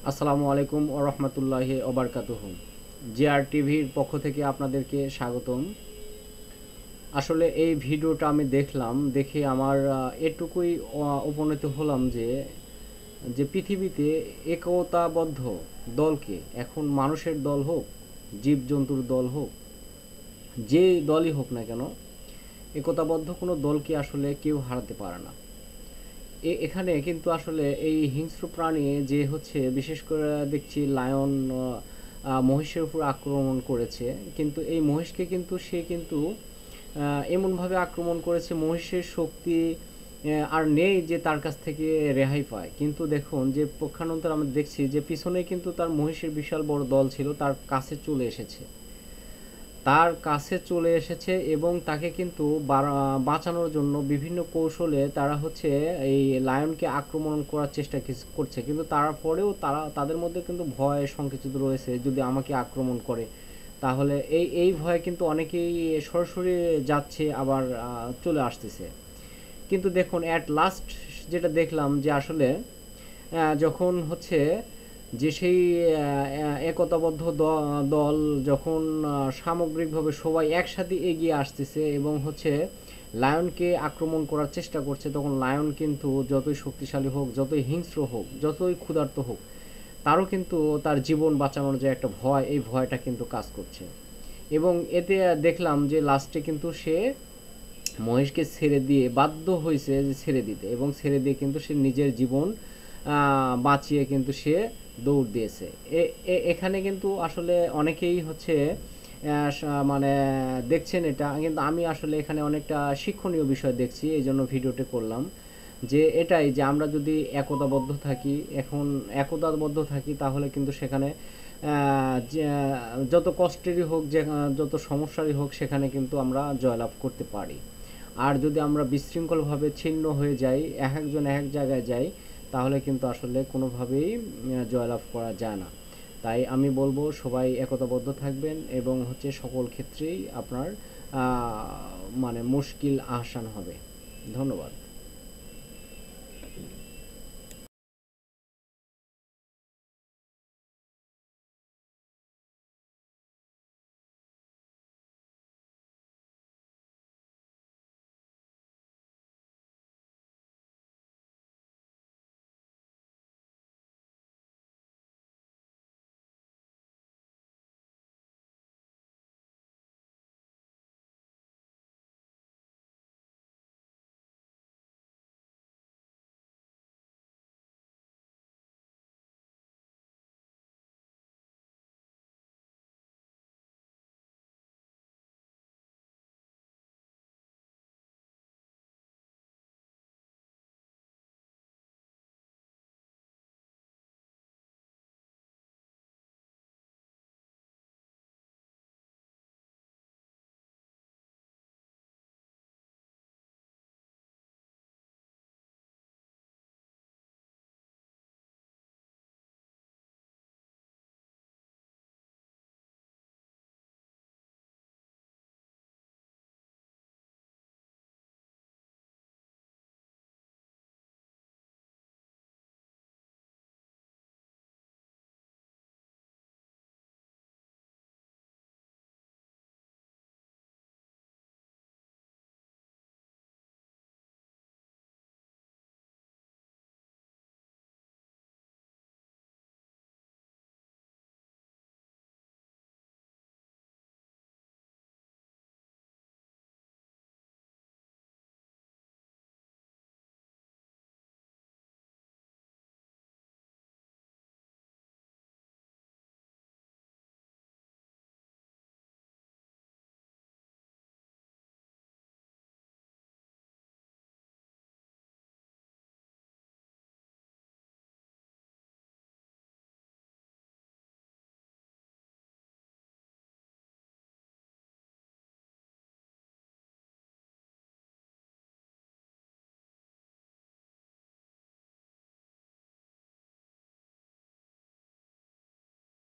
আসসালামু আলাইকুম ওয়া রাহমাতুল্লাহি ওয়া বারাকাতুহু। জিআর টিভির পক্ষ থেকে আপনাদেরকে স্বাগতম। আসলে এই ভিডিওটা আমি দেখলাম, দেখে আমার এটুকুই উপনীত হলাম যে যে পৃথিবীতে একতাবদ্ধ দলকে, এখন মানুষের দল হোক, জীবজন্তুর দল হোক, যে দলই হোক না কেন, একতাবদ্ধ কোনো দলকে আসলে কেউ হারাতে পারে না। এখানে কিন্তু আসলে এই হিংস্র প্রাণী যে হচ্ছে, বিশেষ করে দেখছি লায়ন মহিষের উপর আক্রমণ করেছে, কিন্তু এই মহিষকে কিন্তু সে কিন্তু এমনভাবে আক্রমণ করেছে, মহিষের শক্তি আর নেই যে তার কাছ থেকে রেহাই পায়। কিন্তু দেখুন যে পক্ষান্তরে আমরা দেখছি যে পিছনে কিন্তু তার মহিষের বিশাল বড় দল ছিল, তার কাছে চলে এসেছে, এবং তাকে কিন্তু বাঁচানোর জন্য বিভিন্ন কৌশলে তারা হচ্ছে এই লায়নকে আক্রমণ করার চেষ্টা করছে। কিন্তু তারপরেও তাদের মধ্যে কিন্তু ভয় সংকুচিত রয়েছে, যদি আমাকে আক্রমণ করে তাহলে এই ভয়ে কিন্তু অনেকেই সরাসরি যাচ্ছে, আবার চলে আসতেছে। কিন্তু দেখুন অ্যাট লাস্ট যেটা দেখলাম যে আসলে যখন হচ্ছে যে সেই একতাবদ্ধ দল যখন সামগ্রিকভাবে সবাই একসাথে এগিয়ে আসতেছে এবং হচ্ছে লায়নকে আক্রমণ করার চেষ্টা করছে, তখন লায়ন কিন্তু যতই শক্তিশালী হোক, যতই হিংস্র হোক, যতই ক্ষুধার্ত হোক, তারও কিন্তু তার জীবন বাঁচানোর যে একটা ভয়, এই ভয়টা কিন্তু কাজ করছে। এবং এতে দেখলাম যে লাস্টে কিন্তু সে মহেশকে ছেড়ে দিয়ে বাধ্য হয়েছে যে ছেড়ে দিতে, এবং ছেড়ে দিয়ে কিন্তু সে নিজের জীবন বাঁচিয়ে কিন্তু সে দৌড় দিয়েছে। এখানে কিন্তু আসলে অনেকেই হচ্ছে মানে দেখছেন এটা, কিন্তু আমি আসলে এখানে অনেকটা শিক্ষণীয় বিষয় দেখছি, এই জন্য ভিডিওটি করলাম। যে এটাই যে আমরা যদি একতাবদ্ধ থাকি তাহলে কিন্তু সেখানে যত কষ্টেরই হোক, যে যত সমস্যারই হোক, সেখানে কিন্তু আমরা জয়লাভ করতে পারি। আর যদি আমরা বিশৃঙ্খলভাবে ছিন্ন হয়ে যাই, এক একজন এক এক জায়গায় যাই, তাহলে কিন্তু আসলে কোনোভাবেই জয়লাভ করা যায় না। তাই আমি বলবো সবাই একতাবদ্ধ থাকবেন, এবং হচ্ছে সকল ক্ষেত্রেই আপনার মানে মুশকিল আসান হবে। ধন্যবাদ।